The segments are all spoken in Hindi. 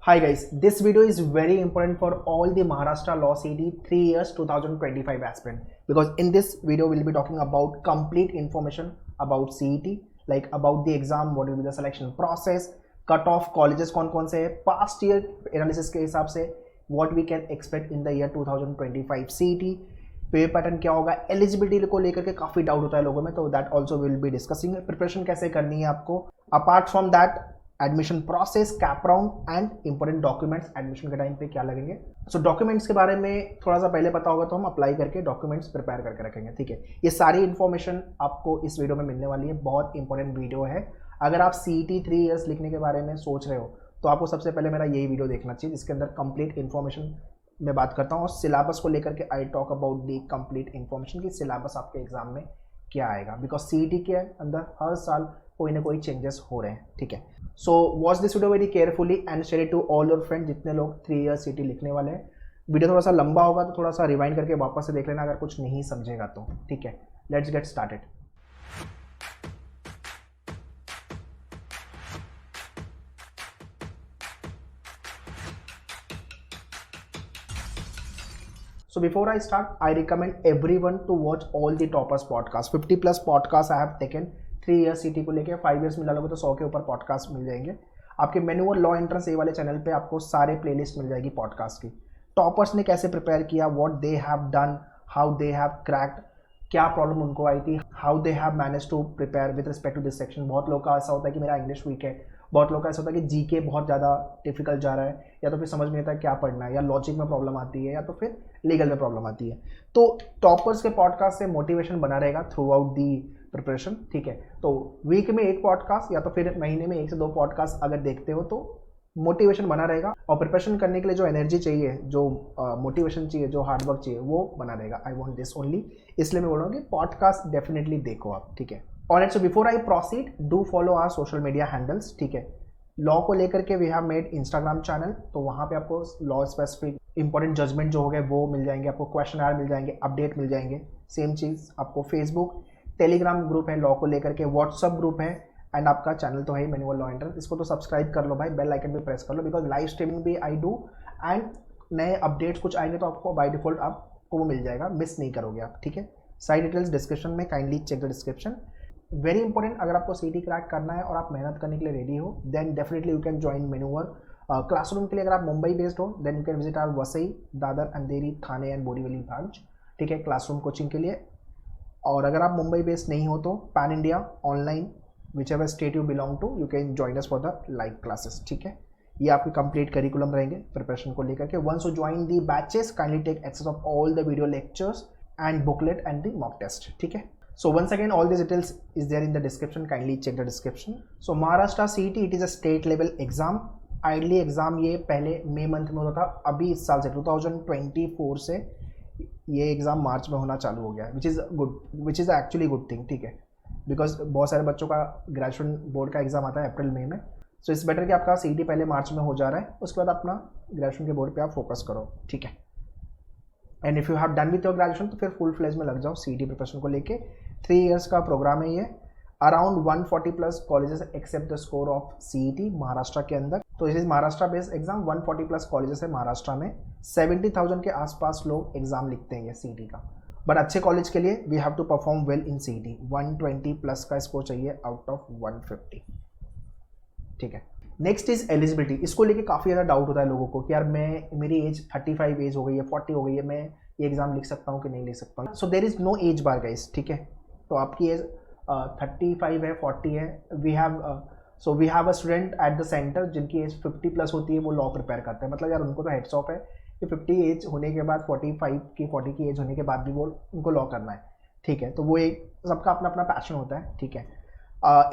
Hi guys, this video is very important for all the Maharashtra Law CET 3 years 2025 aspirant because in this video we'll be talking about complete information about CET, like about the exam, what will be the selection process, cut off colleges कौन कौन से है, past year analysis के हिसाब से what we can expect in the year 2025 CET, पे पैटर्न क्या होगा, एलिजिबिलिटी को लेकर के काफ़ी डाउट होता है लोगों में, तो that also will be discussing. Preparation कैसे करनी है आपको, apart from that admission process, cap round and important documents admission के टाइम पे क्या लगेंगे। सो डॉक्यूमेंट्स के बारे में थोड़ा सा पहले पता होगा तो हम अप्लाई करके डॉक्यूमेंट्स प्रिपेयर करके रखेंगे, ठीक है। ये सारी इन्फॉर्मेशन आपको इस वीडियो में मिलने वाली है, बहुत इंपॉर्टेंट वीडियो है। अगर आप CET 3 इयर्स लिखने के बारे में सोच रहे हो तो आपको सबसे पहले मेरा यही वीडियो देखना चाहिए, जिसके अंदर कंप्लीट इन्फॉर्मेशन मैं बात करता हूँ और सिलेबस को लेकर के I talk about the complete information की सिलेबस आपके एग्जाम में क्या आएगा, बिकॉज CET के अंदर हर साल कोई ना कोई चेंजेस हो रहे हैं, ठीक है। So watch this video very carefully and share it to all your friend जितने लोग 3 इयर्स CET लिखने वाले हैं। वीडियो थोड़ा सा लंबा होगा तो थोड़ा सा रिवाइंड करके वापस से देख लेना अगर कुछ नहीं समझेगा तो, ठीक है। Let's get started. So before I start, I recommend everyone to watch all the toppers podcast. 50 plus podcasts I have taken 3 years CET को लेके, 5 years मिला लोगे तो 100 के ऊपर पॉडकास्ट मिल जाएंगे आपके मेनू और लॉ एंट्रेंस ए वाले चैनल पे। आपको सारे प्लेलिस्ट मिल जाएगी पॉडकास्ट की। टॉपर्स ने कैसे प्रिपेयर किया, what they have done, how they have cracked, क्या प्रॉब्लम उनको आई थी, how they have manage to prepare with respect to this section. बहुत लोग का ऐसा होता है कि मेरा इंग्लिश वीक है, बहुत लोग का ऐसा होता है कि जीके बहुत ज़्यादा डिफिकल्ट जा रहा है, या तो फिर समझ नहीं आता क्या पढ़ना है, या लॉजिक में प्रॉब्लम आती है, या तो फिर लीगल में प्रॉब्लम आती है। तो टॉपर्स के पॉडकास्ट से मोटिवेशन बना रहेगा थ्रू आउट दी प्रिपरेशन, ठीक है। तो वीक में 1 पॉडकास्ट या तो फिर महीने में 1 से 2 पॉडकास्ट अगर देखते हो तो मोटिवेशन बना रहेगा, और प्रिपरेशन करने के लिए जो एनर्जी चाहिए, जो मोटिवेशन चाहिए, जो हार्डवर्क चाहिए, वो बना रहेगा। आई वॉन्ट दिस ओनली, इसलिए मैं बोल रहा हूँ कि पॉडकास्ट डेफिनेटली देखो आप, ठीक है। Alright, so before I proceed, do follow our social media handles, ठीक है। लॉ को लेकर के we have made Instagram channel, तो वहाँ पे आपको लॉ स्पेसिफिक इंपॉर्टेंट जजमेंट जो हो गए वो मिल जाएंगे, आपको क्वेश्चन आर मिल जाएंगे, अपडेट मिल जाएंगे। सेम चीज़ आपको फेसबुक, टेलीग्राम ग्रुप है लॉ को लेकर के, व्हाट्सअप ग्रुप है, एंड आपका चैनल तो है ही मैनुअल लॉ एंट्रेंस, इसको तो सब्सक्राइब कर लो भाई, बेल आइकन भी प्रेस कर लो, बिकॉज लाइव स्ट्रीमिंग भी आई डू, एंड नए अपडेट्स कुछ आएंगे तो आपको बाय डिफॉल्ट आपको वो मिल जाएगा, मिस नहीं करोगे आप, ठीक है। साइड डिटेल्स डिस्क्रिप्शन में, kindly check the description. Very important, अगर आपको CET क्रैक करना है और आप मेहनत करने के लिए रेडी हो, then definitely you can join maneuver. Classroom के लिए अगर आप मुंबई बेस्ड हो then you can visit our Vasai, Dadar, Andheri, Thane and Borivali branch, ठीक है, क्लासरूम कोचिंग के लिए। और अगर आप मुंबई बेस्ड नहीं हो तो pan India online, whichever state you belong to, you can join us for the live classes, ठीक है। ये आपके कंप्लीट करिकुलम रहेंगे प्रिपरेशन को लेकर के। Once you join the batches, kindly take access of all the video lectures and booklet and the mock test, ठीक है। So once again, all these details is there in the description. Kindly check the description. So Maharashtra CET, it is a state level exam. Ideally exam ये पहले मई मंथ में होता था, अभी इस साल से 2024 से ये एग्ज़ाम मार्च में होना चालू हो गया है, which is good, which is actually good thing, ठीक है। बिकॉज बहुत सारे बच्चों का ग्रेजुएशन बोर्ड का एग्जाम आता है अप्रैल मई में, सो इट्स बेटर कि आपका CET पहले मार्च में हो जा रहा है, उसके बाद अपना ग्रेजुएशन के बोर्ड पे आप फोकस करो, ठीक है। And if you have done with your graduation तो फिर फुल फ्लेज में लग जाओ CET प्रिपरेशन को लेके। 3 इयर्स का प्रोग्राम है ये। Around 140 plus colleges accept the score of CET Maharashtra के अंदर, तो इस Maharashtra based exam 140 plus colleges है महाराष्ट्र में। 70,000 के आसपास लोग एग्जाम लिखते हैं CET का, बट अच्छे कॉलेज के लिए we have to perform well in CET। 120 plus का स्कोर चाहिए आउट ऑफ 150, ठीक है। Next is eligibility. इसको लेके काफ़ी ज़्यादा डाउट होता है लोगों को कि यार मेरी एज 35 एज हो गई है, 40 हो गई है, मैं ये एग्ज़ाम लिख सकता हूँ कि नहीं लिख सकता हूँ। So there is no age bar guys, ठीक है। तो आपकी एज 35 है, 40 है, we have a student at the centre जिनकी एज 50 प्लस होती है, वो लॉ प्रिपेयर करते हैं। मतलब यार उनको तो हेड्स ऑफ है कि 50 एज होने के बाद 40 की एज होने के बाद भी वो उनको लॉ करना है, ठीक है। तो वो एक सबका अपना अपना पैशन होता है, ठीक है।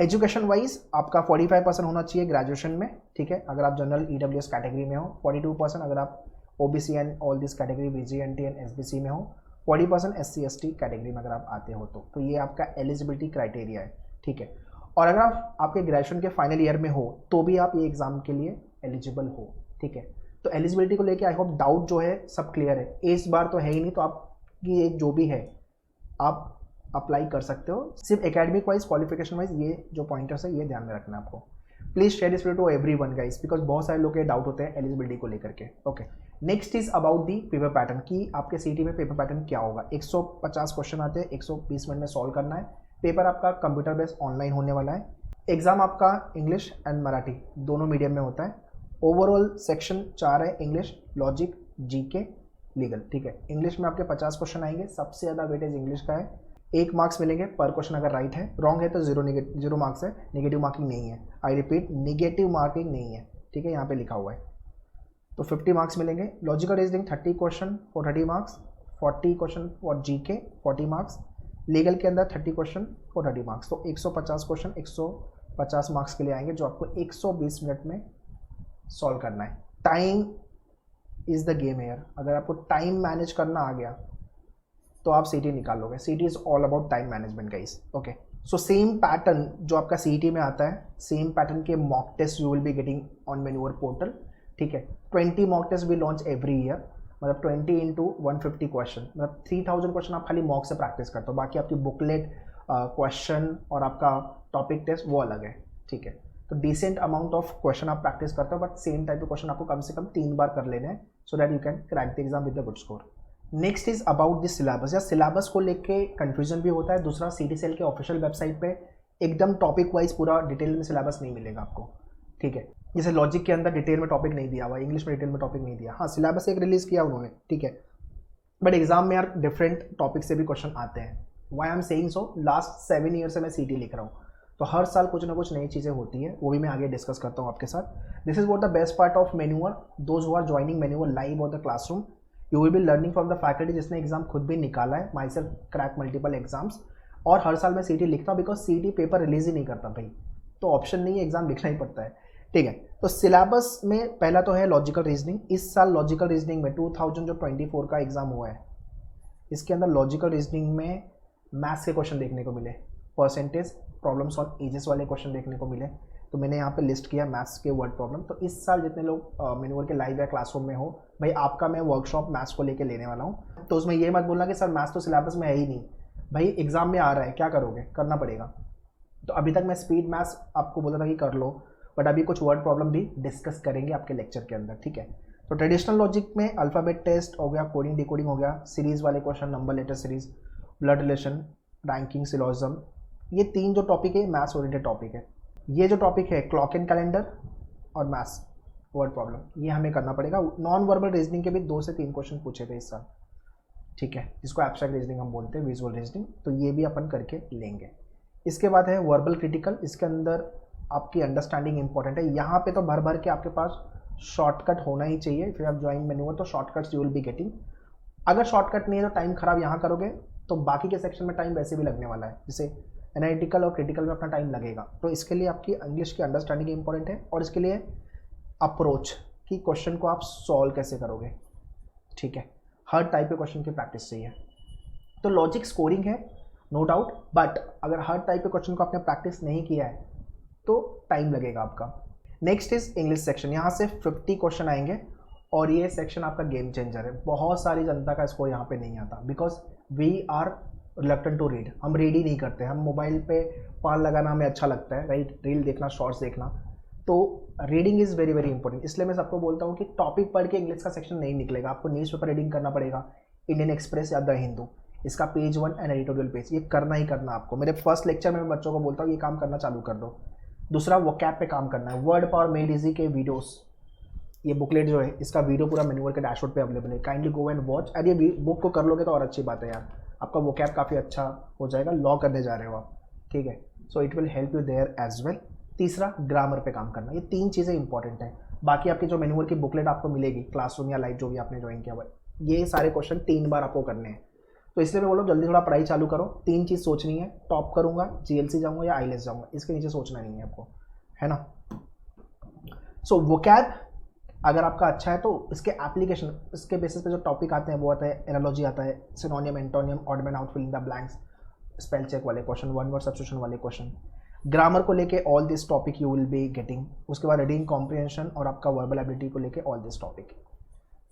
एजुकेशन वाइज आपका 45% होना चाहिए ग्रेजुएशन में, ठीक है, अगर आप जनरल EWS कैटेगरी में हो। 42% अगर आप OBC and all this category VGNT and SBC में हो। 40% SC ST कैटेगरी में अगर आप आते हो तो ये आपका एलिजिबिलिटी क्राइटेरिया है, ठीक है। और अगर आप आपके ग्रेजुएशन के फाइनल ईयर में हो तो भी आप ये एग्ज़ाम के लिए एलिजिबल हो, ठीक है। तो एलिजिबिलिटी को लेके आई होप डाउट जो है सब क्लियर है। इस बार तो है ही नहीं, तो आपकी एज जो भी है आप अप्लाई कर सकते हो। सिर्फ एकेडमिक वाइज, क्वालिफिकेशन वाइज ये जो पॉइंटर्स है ये ध्यान में रखना है आपको। Please share this video to everyone guys, because बहुत सारे लोग के डाउट होते हैं एलिजिबिलिटी को लेकर के। Okay, next is about the paper pattern कि आपके सीटी में पेपर पैटर्न क्या होगा। 150 क्वेश्चन आते हैं, 120 मिनट में सॉल्व करना है। पेपर आपका कंप्यूटर बेस्ड ऑनलाइन होने वाला है। एग्जाम आपका इंग्लिश एंड मराठी दोनों मीडियम में होता है। ओवरऑल सेक्शन 4 है, इंग्लिश, लॉजिक, जीके, लीगल। ठीक है, इंग्लिश में आपके 50 क्वेश्चन आएंगे, सबसे ज़्यादा वेटेज इंग्लिश का है। 1 मार्क्स मिलेंगे पर क्वेश्चन अगर राइट है, रॉन्ग है तो जीरो मार्क्स है, नेगेटिव मार्किंग नहीं है। आई रिपीट, नेगेटिव मार्किंग नहीं है, ठीक है, यहाँ पे लिखा हुआ है। तो 50 मार्क्स मिलेंगे। Logical reasoning 30 question for 30 marks, 40 question for GK 40 marks, legal के अंदर 30 क्वेश्चन फॉर 30 मार्क्स। तो 150 क्वेश्चन 150 मार्क्स के लिए आएंगे, जो आपको 120 मिनट में सॉल्व करना है। Time is the game here. अगर आपको टाइम मैनेज करना आ गया तो आप सीटी निकाल लोगे। CT is all about time management guys. Okay, so same pattern जो आपका सीटी में आता है, सेम पैटर्न के mock test you will be getting on Menuar portal. ठीक है, 20 mock test we launch every year, मतलब 20 इंटू 150 क्वेश्चन, मतलब 3000 क्वेश्चन आप खाली मॉक से प्रैक्टिस करते हो। बाकी आपकी बुकलेट, क्वेश्चन और आपका टॉपिक टेस्ट वो अलग है। ठीक है, तो डिसेंट अमाउंट ऑफ क्वेश्चन आप प्रैक्टिस करते हो, बट सेम टाइप के क्वेश्चन आपको कम से कम 3 बार कर लेने हैं, so that you can crack the exam with the good score. Next is about this syllabus. या सिलेबस को लेके कंफ्यूजन भी होता है। दूसरा, सीटी सेल के ऑफिशियल वेबसाइट पे एकदम टॉपिक वाइज पूरा डिटेल में सिलेबस नहीं मिलेगा आपको। ठीक है, जैसे लॉजिक के अंदर डिटेल में टॉपिक नहीं दिया हुआ, इंग्लिश में डिटेल में टॉपिक नहीं दिया। हाँ, सिलेबस एक रिलीज किया उन्होंने, ठीक है, बट एग्जाम में यार डिफरेंट टॉपिक से भी क्वेश्चन आते हैं। Why I am saying so, last 7 year से मैं सीटी लिख रहा हूँ, तो हर साल कुछ ना कुछ नई चीज़ें होती हैं, वो भी मैं आगे डिस्कस करता हूँ आपके साथ। This is what the best part of Menuar. Those who are joining Menuar live or the classroom, you will be learning from the faculty जिसने एग्जाम खुद भी निकाला है। Myself crack multiple exams, और हर साल मैं सीटी लिखता हूँ बिकॉज सीटी पेपर रिलीज ही नहीं करता भाई, तो ऑप्शन नहीं है, एग्जाम लिखना ही पड़ता है। ठीक है, तो सिलेबस में पहला तो है लॉजिकल रीजनिंग। इस साल लॉजिकल रीजनिंग में 2024 का एग्जाम हुआ है, इसके अंदर लॉजिकल रीजनिंग में मैथ्स के क्वेश्चन देखने को मिले, परसेंटेज, प्रॉब्लम सॉल्व, एजेस वाले क्वेश्चन देखने को मिले। तो मैंने यहाँ पे लिस्ट किया मैथ्स के वर्ड प्रॉब्लम। तो इस साल जितने लोग मेन्यूअर के लाइव या क्लासरूम में हो, भाई आपका मैं वर्कशॉप मैथ्स को लेके लेने वाला हूँ। तो उसमें ये मत बोलना कि सर मैथ्स तो सिलेबस में है ही नहीं। भाई एग्जाम में आ रहा है, क्या करोगे, करना पड़ेगा। तो अभी तक मैं स्पीड मैथ्स आपको बोला था कि कर लो, बट अभी कुछ वर्ड प्रॉब्लम भी डिस्कस करेंगे आपके लेक्चर के अंदर। ठीक है, तो ट्रेडिशनल लॉजिक में अल्फ़ाबेट टेस्ट हो गया, कोडिंग डिकोडिंग हो गया, सीरीज वाले question, number letter series, blood relation, ranking, syllogism, ये 3 जो टॉपिक है मैथ्स ओरिएंटेड टॉपिक है। ये जो टॉपिक है क्लॉक एंड कैलेंडर और मैथ्स वर्ड प्रॉब्लम, ये हमें करना पड़ेगा। नॉन वर्बल रीजनिंग के भी 2 से 3 क्वेश्चन पूछे थे इस साल। ठीक है, जिसको एब्स्ट्रैक्ट रीजनिंग हम बोलते हैं, विजुअल रीजनिंग, तो ये भी अपन करके लेंगे। इसके बाद है वर्बल क्रिटिकल। इसके अंदर आपकी अंडरस्टैंडिंग इंपॉर्टेंट है। यहाँ पे तो भर भर के आपके पास शॉर्टकट होना ही चाहिए। फिर आप ज्वाइन मेन्यूअर तो shortcuts you will be getting. अगर शॉर्टकट नहीं है तो टाइम खराब यहाँ करोगे तो बाकी के सेक्शन में टाइम वैसे भी लगने वाला है। जैसे एनालिटिकल और क्रिटिकल में अपना टाइम लगेगा। तो इसके लिए आपकी इंग्लिश की अंडरस्टैंडिंग इंपॉर्टेंट है, और इसके लिए अप्रोच कि क्वेश्चन को आप सॉल्व कैसे करोगे। ठीक है, हर टाइप के क्वेश्चन की प्रैक्टिस चाहिए। तो लॉजिक स्कोरिंग है नो डाउट, बट अगर हर टाइप के क्वेश्चन को आपने प्रैक्टिस नहीं किया है तो टाइम लगेगा आपका। Next is English section. यहाँ से 50 क्वेश्चन आएंगे, और ये सेक्शन आपका गेम चेंजर है। बहुत सारी जनता का स्कोर यहाँ पे नहीं आता, because we are reluctant to read. हम रीड ही नहीं करते, हम मोबाइल पे पाल लगाना हमें अच्छा लगता है, राइट, रील देखना, शॉर्ट्स देखना। तो reading is very very important. इसलिए मैं सबको बोलता हूँ कि टॉपिक पढ़ के इंग्लिश का सेक्शन नहीं निकलेगा, आपको न्यूज़पेपर रीडिंग करना पड़ेगा, इंडियन एक्सप्रेस या द हिंदू, इसका पेज 1 एंड एडिटोरियल पेज, ये करना ही करना आपको। मेरे फर्स्ट लेक्चर में मैं बच्चों को बोलता हूँ ये काम करना चालू कर दो। दूसरा, वोकैब पे काम करना है। वर्ड पावर मेड इजी के वीडियोस, ये बुकलेट जो है इसका वीडियो पूरा मेन्यूअर के डैशबोर्ड पे अवेलेबल है, काइंडली गो एंड वॉच। और ये बुक को कर लोगे तो और अच्छी बात है यार, आपका वोकैब काफ़ी अच्छा हो जाएगा। लॉ करने जा रहे हो आप, ठीक है, so it will help you there as well. तीसरा, ग्रामर पे काम करना। ये 3 चीज़ें इंपॉर्टेंट हैं। बाकी आपकी जो मेन्यूअर की बुकलेट आपको मिलेगी क्लासरूम या लाइव जो भी आपने ज्वाइन किया हुआ है, ये सारे क्वेश्चन 3 बार आपको करने हैं। तो इसलिए मैं बोलो जल्दी थोड़ा पढ़ाई चालू करो। 3 चीज़ सोचनी है, टॉप करूँगा, GLC जाऊँगा या IELTS जाऊँगा, इसके नीचे सोचना नहीं है आपको, है ना। सो वोकैब अगर आपका अच्छा है तो इसके एप्लीकेशन, इसके बेसिस पे जो टॉपिक आते हैं वो आता है एनालॉजी आता है, synonym, antonym, odd man out, filling the blanks, spell check वाले क्वेश्चन, वन वर्ड सब्स्टिट्यूशन वाले क्वेश्चन। ग्रामर को लेके all this topic you will be getting. उसके बाद रीडिंग कॉम्प्रिहेंशन और आपका वर्बल एबिलिटी को लेके ऑल दिस टॉपिक।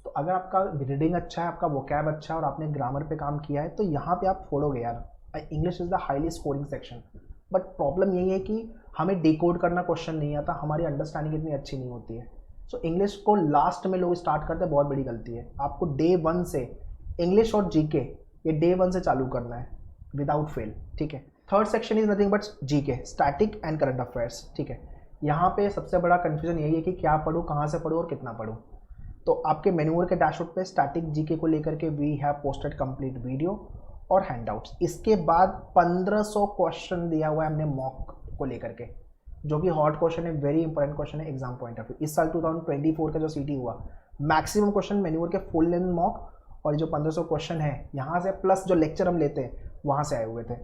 तो अगर आपका रीडिंग अच्छा है, आपका वोकैब अच्छा है और आपने ग्रामर पे काम किया है तो यहाँ पे आप फोड़ोगे यार। English is the highly scoring section. But problem यही है कि हमें डिकोड करना क्वेश्चन नहीं आता, हमारी अंडरस्टैंडिंग इतनी अच्छी नहीं होती है। सो इंग्लिश को लास्ट में लोग स्टार्ट करते हैं, बहुत बड़ी गलती है। आपको डे 1 से इंग्लिश और जीके ये डे 1 से चालू करना है विदाउट फेल, ठीक है। Third section is nothing but GK, static and current affairs, ठीक है। यहाँ पे सबसे बड़ा कन्फ्यूजन यही है कि क्या पढूं, कहाँ से पढूं और कितना पढूं। तो आपके मेन्यूअर के डैशबोर्ड पे स्टैटिक जीके को लेकर के we have posted complete video और हैंडआउट्स। इसके बाद 1500 क्वेश्चन दिया हुआ है हमने मॉक को लेकर के, जो कि हॉट क्वेश्चन है, वेरी इंपॉर्टेंट क्वेश्चन है एग्जाम पॉइंट ऑफ व्यू। इस साल 2024 का जो सीटी हुआ, मैक्सिमम क्वेश्चन मेन्यूअर के फुल लेंथ मॉक और जो 1500 क्वेश्चन है यहाँ से प्लस जो लेक्चर हम लेते हैं वहाँ से आए हुए थे।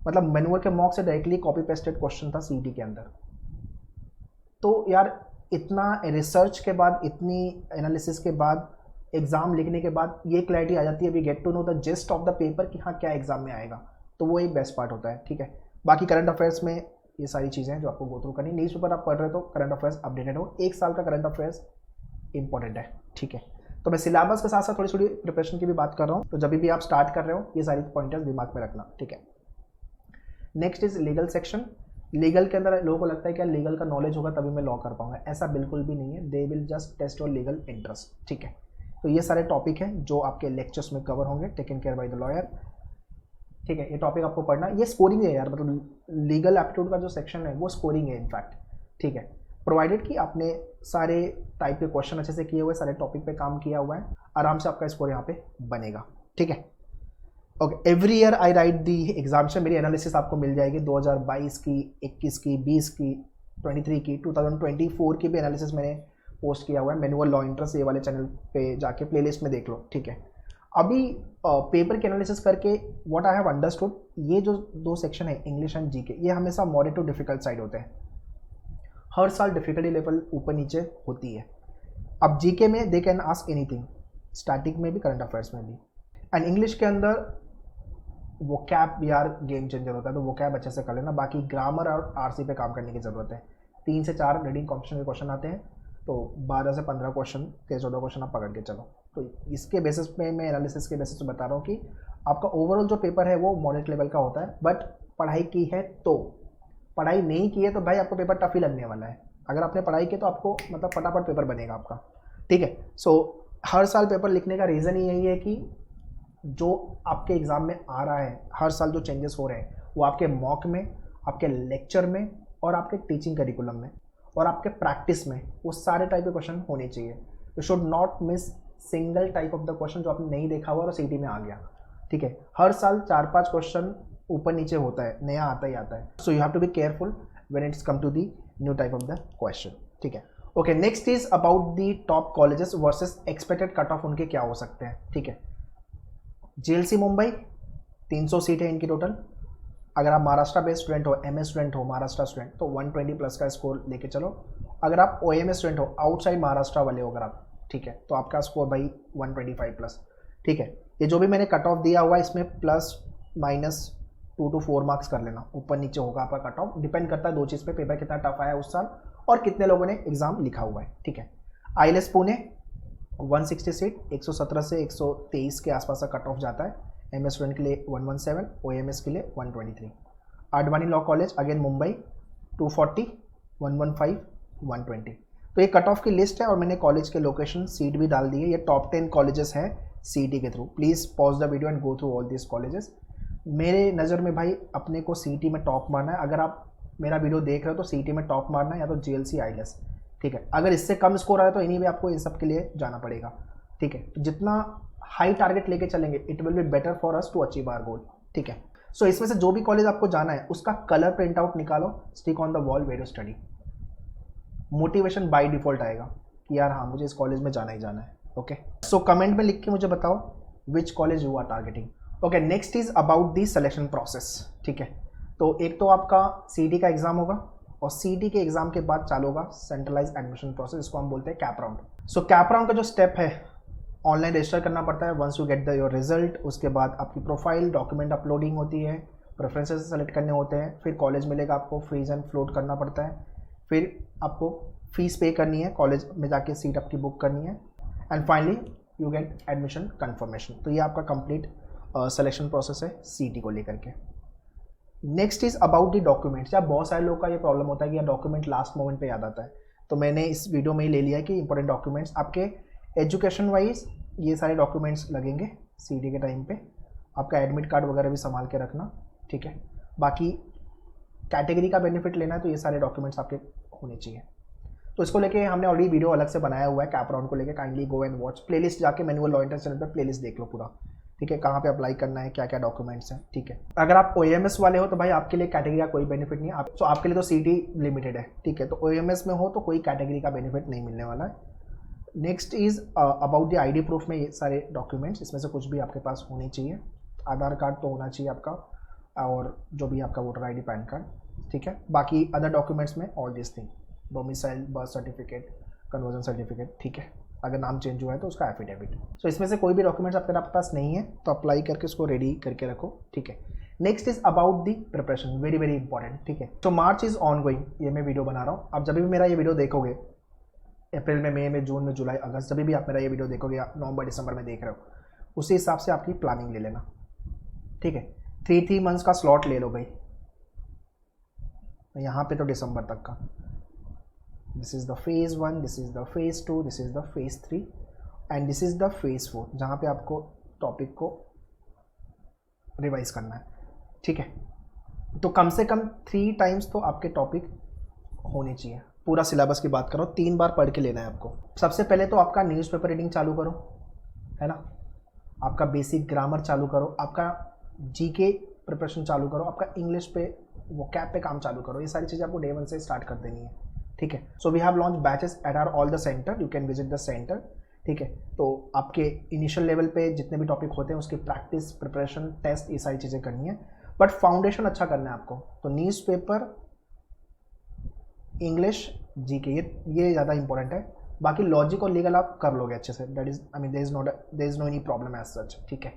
मतलब मेन्यूअर के मॉक से डायरेक्टली कॉपी पेस्टेड क्वेश्चन था सीटी के अंदर। तो यार इतना रिसर्च के बाद, इतनी एनालिसिस के बाद, एग्जाम लिखने के बाद ये क्लैरिटी आ जाती है, we get to know the gist of the paper कि हाँ क्या एग्जाम में आएगा। तो वो एक बेस्ट पार्ट होता है, ठीक है। बाकी करंट अफेयर्स में ये सारी चीज़ें हैं जो आपको गो थ्रू करनी। न्यूज़ पेपर आप पढ़ रहे हो तो करंट अफेयर्स अपडेटेड हो, एक साल का करंट अफेयर्स इंपॉर्टेंट है, ठीक है। तो मैं सिलेबस के साथ साथ थोड़ी थोड़ी प्रिपरेशन की भी बात कर रहा हूँ, तो जब भी आप स्टार्ट कर रहे हो ये सारी पॉइंटर्स दिमाग में रखना, ठीक है। Next is legal section. Legal के अंदर लोगों को लगता है कि लीगल का नॉलेज होगा तभी मैं लॉ कर पाऊंगा, ऐसा बिल्कुल भी नहीं है। They will just test your legal interest, ठीक है। तो ये सारे टॉपिक हैं जो आपके लेक्चर्स में कवर होंगे, taken care by the lawyer, ठीक है। ये टॉपिक आपको पढ़ना, ये स्कोरिंग है यार, मतलब लीगल एप्टीट्यूड का जो सेक्शन है वो स्कोरिंग है इनफैक्ट, ठीक है। प्रोवाइडेड कि आपने सारे टाइप के क्वेश्चन अच्छे से किए हुए, सारे टॉपिक पे काम किया हुआ है, आराम से आपका स्कोर यहाँ पे बनेगा, ठीक है। Okay, every year I right the examination, मेरी एनालिसिस आपको मिल जाएगी 2022 की, 21 की, 20 की, 23 की, 2024 की भी एनालिसिस मैंने पोस्ट किया हुआ है मैनुअल लॉ इंटरेस्ट, ये वाले चैनल पे जाके प्लेलिस्ट में देख लो, ठीक है। अभी पेपर की एनालिसिस करके व्हाट आई हैव अंडरस्टूड, ये जो दो सेक्शन है इंग्लिश एंड जीके, ये हमेशा मॉडरेट टू डिफिकल्ट साइड होते हैं। हर साल डिफिकल्टी लेवल ऊपर नीचे होती है। अब जीके में they can ask anything, static में भी, करंट अफेयर्स में भी। एंड इंग्लिश के अंदर वो कैब यार गेम चेंजर होता है, तो वो कैब अच्छे से कर लेना। बाकी ग्रामर और आरसी पे काम करने की ज़रूरत है। 3 से 4 रीडिंग कॉम्पिटिशन के क्वेश्चन आते हैं, तो 12 से 15 क्वेश्चन के 14 क्वेश्चन आप पकड़ के चलो। तो इसके बेसिस पे मैं एनालिसिस के बेसिस पे बता रहा हूँ कि आपका ओवरऑल जो पेपर है वो मॉडरेट लेवल का होता है। बट पढ़ाई की है तो, पढ़ाई नहीं की है तो भाई आपको पेपर टफ ही लगने वाला है। अगर आपने पढ़ाई की तो आपको मतलब फटाफट पेपर बनेगा आपका, ठीक है। सो हर साल पेपर लिखने का रीज़न ही यही है कि जो आपके एग्ज़ाम में आ रहा है, हर साल जो चेंजेस हो रहे हैं वो आपके मॉक में, आपके लेक्चर में और आपके टीचिंग करिकुलम में और आपके प्रैक्टिस में वो सारे टाइप के क्वेश्चन होने चाहिए। You should not miss single type of the question जो आपने नहीं देखा हुआ और सीटी में आ गया, ठीक है। हर साल 4-5 क्वेश्चन ऊपर नीचे होता है, नया आता ही आता है। So you have to be careful when it's come to the new type of the question, ठीक है। Okay, next is about the top colleges versus expected cut off उनके क्या हो सकते हैं, ठीक है। जेएलसी मुंबई 300 सीट है इनकी टोटल। अगर आप महाराष्ट्र बेस्ड स्टूडेंट हो, एमएस स्टूडेंट हो, महाराष्ट्र स्टूडेंट, तो 120 प्लस का स्कोर लेके चलो। अगर आप ओएमएस स्टूडेंट हो, आउटसाइड महाराष्ट्र वाले हो अगर आप, ठीक है, तो आपका स्कोर भाई 125 प्लस, ठीक है। ये जो भी मैंने कट ऑफ दिया हुआ है इसमें प्लस माइनस 2 to 4 मार्क्स कर लेना, ऊपर नीचे होगा आपका कट ऑफ। डिपेंड करता है दो चीज़ पे, पेपर कितना टफ आया उस साल और कितने लोगों ने एग्जाम लिखा हुआ है, ठीक है। आईएलएस पुणे 160 सीट, 117 से 123 के आसपास का कट ऑफ जाता है। एमएस स्टूडेंट के लिए 117, ओएमएस के लिए 123। Advani law college again Mumbai 240, 115, 120। तो ये कट ऑफ की लिस्ट है और मैंने कॉलेज के लोकेशन सीट भी डाल दी है। ये टॉप 10 कॉलेजेस हैं सीटी के through. Please pause the video and go through all this colleges. मेरे नज़र में भाई अपने को सीटी में टॉप मारना है। अगर आप मेरा वीडियो देख रहे हो तो सीटी में टॉप मारना है, या तो जेएलसी आईएलएस, ठीक है। अगर इससे कम स्कोर आए तो इन्हीं में आपको इन सब के लिए जाना पड़ेगा, ठीक है। तो जितना हाई टारगेट लेके चलेंगे it will be better for us to achieve our goal, ठीक है। सो इसमें से जो भी कॉलेज आपको जाना है उसका कलर प्रिंट आउट निकालो, stick on the wall where you study. Motivation by default आएगा कि यार हाँ मुझे इस कॉलेज में जाना ही जाना है, ओके। सो कमेंट में लिख के मुझे बताओ which college you are targeting. Okay, next is about the selection process, ठीक है। तो एक तो आपका सीटी का एग्जाम होगा और सीटी के एग्जाम के बाद चालू होगा सेंट्रलाइज एडमिशन प्रोसेस, इसको हम बोलते हैं CAP round. So CAP round का जो स्टेप है, ऑनलाइन रजिस्टर करना पड़ता है। Once you get the your result, उसके बाद आपकी प्रोफाइल डॉक्यूमेंट अपलोडिंग होती है, प्रेफरेंसेस सेलेक्ट करने होते हैं, फिर कॉलेज मिलेगा आपको, फ्रीज एंड फ्लोट करना पड़ता है, फिर आपको फीस पे करनी है, कॉलेज में जाके सीट आपकी बुक करनी है, and finally you get admission confirmation. तो ये आपका कंप्लीट सिलेक्शन प्रोसेस है सीटी को लेकर के। Next is about the documents. या बहुत सारे लोगों का ये प्रॉब्लम होता है कि यार डॉक्यूमेंट लास्ट मोमेंट पे याद आता है, तो मैंने इस वीडियो में ही ले लिया कि इंपॉर्टेंट डॉक्यूमेंट्स आपके एजुकेशन वाइज ये सारे डॉक्यूमेंट्स लगेंगे सीडी के टाइम पे। आपका एडमिट कार्ड वगैरह भी संभाल के रखना, ठीक है। बाकी कैटेगरी का बेनिफिट लेना है तो ये सारे डॉक्यूमेंट्स आपके होने चाहिए। तो इसको लेके हमने ऑलरेडी वीडियो अलग से बनाया हुआ है कैप राउंड को लेके, kindly go and watch. Playlist जाके मैनुअल लॉ एंट्रेंस चैनल पे प्लेलिस्ट देख लो पूरा, ठीक है, कहाँ पे अप्लाई करना है, क्या क्या डॉक्यूमेंट्स हैं, ठीक है। अगर आप OMS वाले हो तो भाई आपके लिए कैटेगरी का कोई बेनिफिट नहीं है, तो आपके लिए तो सीटी लिमिटेड है, ठीक है। तो OMS में हो तो कोई कैटेगरी का बेनिफिट नहीं मिलने वाला है। Next is about the ID proof में ये सारे डॉक्यूमेंट्स, इसमें से कुछ भी आपके पास होने चाहिए। आधार कार्ड तो होना चाहिए आपका, और जो भी आपका वोटर ID पैन कार्ड, ठीक है। बाकी अदर डॉक्यूमेंट्स में all this thing, domicile, birth certificate, conversion certificate, ठीक है। अगर नाम चेंज हुआ है तो उसका एफिडेविट। सो इसमें से कोई भी डॉक्यूमेंट्स आपके पास नहीं है तो अप्लाई करके उसको रेडी करके रखो, ठीक है। Next is about the preparation, very very important, ठीक है। तो मार्च इज ऑन गोइंग, ये मैं वीडियो बना रहा हूँ। आप जब भी मेरा ये वीडियो देखोगे, अप्रैल में, मई में, जून में, जुलाई, अगस्त, जब भी आप मेरा ये वीडियो देखोगे, आप नवंबर दिसंबर में देख रहे हो, उसी हिसाब से आपकी प्लानिंग ले लेना, ठीक है। 3 मंथ्स का स्लॉट ले लो भाई, यहाँ पे तो दिसंबर तक का। This is the phase 1, this is the phase 2, this is the phase 3 and this is the phase 4, जहाँ पे आपको टॉपिक को रिवाइज करना है, ठीक है। तो कम से कम 3 टाइम्स तो आपके टॉपिक होने चाहिए। पूरा सिलेबस की बात करो, 3 बार पढ़ के लेना है आपको। सबसे पहले तो आपका न्यूज़पेपर रीडिंग चालू करो, है ना। आपका बेसिक ग्रामर चालू करो, आपका GK प्रिपरेशन चालू करो, आपका इंग्लिश पे वोकैब पे काम चालू करो। ये सारी चीज़ें आपको डे 1 से स्टार्ट कर देनी है, ठीक है। So we have launch batches at our all the centre, you can visit the centre, ठीक है। तो आपके इनिशियल लेवल पे जितने भी टॉपिक होते हैं उसकी प्रैक्टिस, प्रिपरेशन, टेस्ट, ये सारी चीज़ें करनी है, बट फाउंडेशन अच्छा करना है आपको। तो न्यूज़पेपर, इंग्लिश, GK, ये ज़्यादा इंपॉर्टेंट है। बाकी लॉजिक और लीगल आप कर लोगे अच्छे से, that is, I mean there is no any problem as such, ठीक है।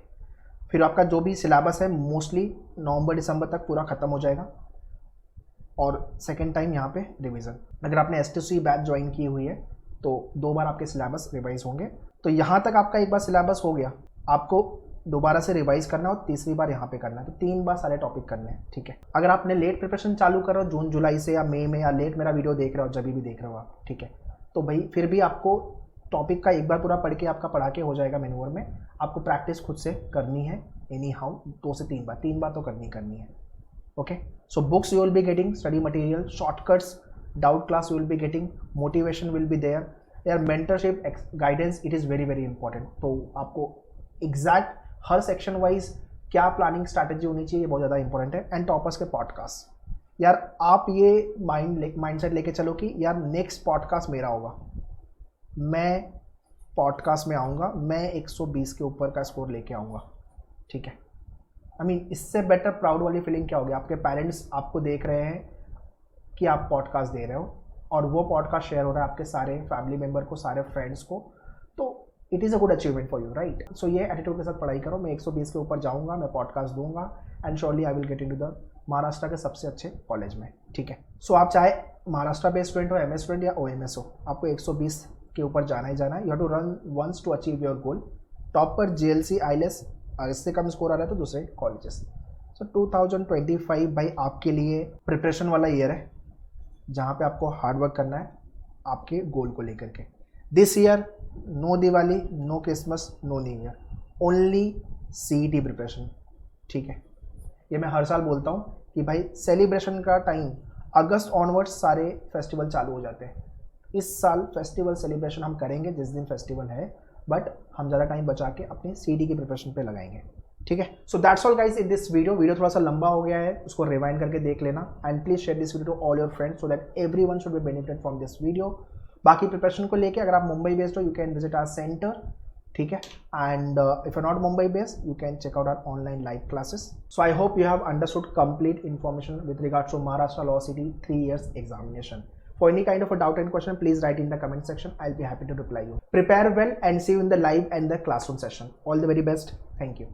फिर आपका जो भी सिलेबस है मोस्टली नवंबर दिसंबर तक पूरा खत्म हो जाएगा, और सेकेंड टाइम यहाँ पे रिवीजन। अगर आपने STC बैच ज्वाइन की हुई है तो 2 बार आपके सिलेबस रिवाइज होंगे। तो यहाँ तक आपका एक बार सिलेबस हो गया, आपको दोबारा से रिवाइज करना है और तीसरी बार यहाँ पे करना है, तो 3 बार सारे टॉपिक करने हैं, ठीक है। अगर आपने लेट प्रिपरेशन चालू करो जून जुलाई से या मई में, या लेट मेरा वीडियो देख रहे हो, जब भी देख रहे हो आप, ठीक है, तो भाई फिर भी आपको टॉपिक का एक बार पूरा पढ़ के आपका पढ़ा के हो जाएगा मेन्यूअर में। आपको प्रैक्टिस खुद से करनी है एनी हाउ, 2 से 3 बार तो करनी है, okay. So books you will be getting, study material, shortcuts, doubt class you will be getting, motivation will be there, यार mentorship, guidance, it is very very important. तो आपको एग्जैक्ट हर सेक्शन वाइज क्या प्लानिंग स्ट्रैटेजी होनी चाहिए, ये बहुत ज़्यादा इंपॉर्टेंट है। एंड टॉपर्स के पॉडकास्ट, यार आप ये माइंडसेट लेके चलो कि यार नेक्स्ट पॉडकास्ट मेरा होगा, मैं पॉडकास्ट में आऊँगा, मैं 120 के ऊपर का स्कोर लेके आऊँगा, ठीक है। आई मीन इससे बेटर प्राउड वाली फीलिंग क्या होगी? आपके पेरेंट्स आपको देख रहे हैं कि आप पॉडकास्ट दे रहे हो, और वो पॉडकास्ट शेयर हो रहा है आपके सारे फैमिली मेम्बर को, सारे फ्रेंड्स को, तो it is a good achievement for you, right. So ये एटीट्यूड के साथ पढ़ाई करो, मैं 120 के ऊपर जाऊँगा, मैं पॉडकास्ट दूंगा, and surely I will get into the Maharashtra के सबसे अच्छे कॉलेज में, ठीक है। सो आप चाहे महाराष्ट्र बेस्ड स्टूडेंट हो, MS स्टूडेंट या OMS हो, आपको 120 के ऊपर जाना ही जाना है। You have to run once to achieve your goal. Top पर JLC, IELTS, और इससे कम स्कोर आ रहा है तो दूसरे कॉलेजेस। सो 2025 भाई आपके लिए प्रिपरेशन वाला ईयर है, जहाँ पे आपको हार्ड वर्क करना है आपके गोल को लेकर के। This year no Diwali, no Christmas, no new year, only CET preparation, ठीक है। ये मैं हर साल बोलता हूँ कि भाई सेलिब्रेशन का टाइम अगस्त ऑनवर्ड्स सारे फेस्टिवल चालू हो जाते हैं। इस साल फेस्टिवल सेलिब्रेशन हम करेंगे जिस दिन फेस्टिवल है, बट हम ज़्यादा टाइम बचा के अपने CET की प्रिपरेशन पे लगाएंगे, ठीक है। So that's all guys in this video थोड़ा सा लंबा हो गया है, उसको रिवाइंड करके देख लेना, and please share this video to all your friends so that everyone should be benefit from this video. बाकी प्रिपरेशन को लेके अगर आप मुंबई बेस्ड हो, you can visit our centre, ठीक है। And if you not Mumbai based, you can check out our online live classes. So I hope you have understood complete information with regards to Maharashtra law CET 3 years examination. For any kind of a doubt and question, please write in the comment section. I'll be happy to reply you. Prepare well and see you in the live and the classroom session. All the very best. Thank you.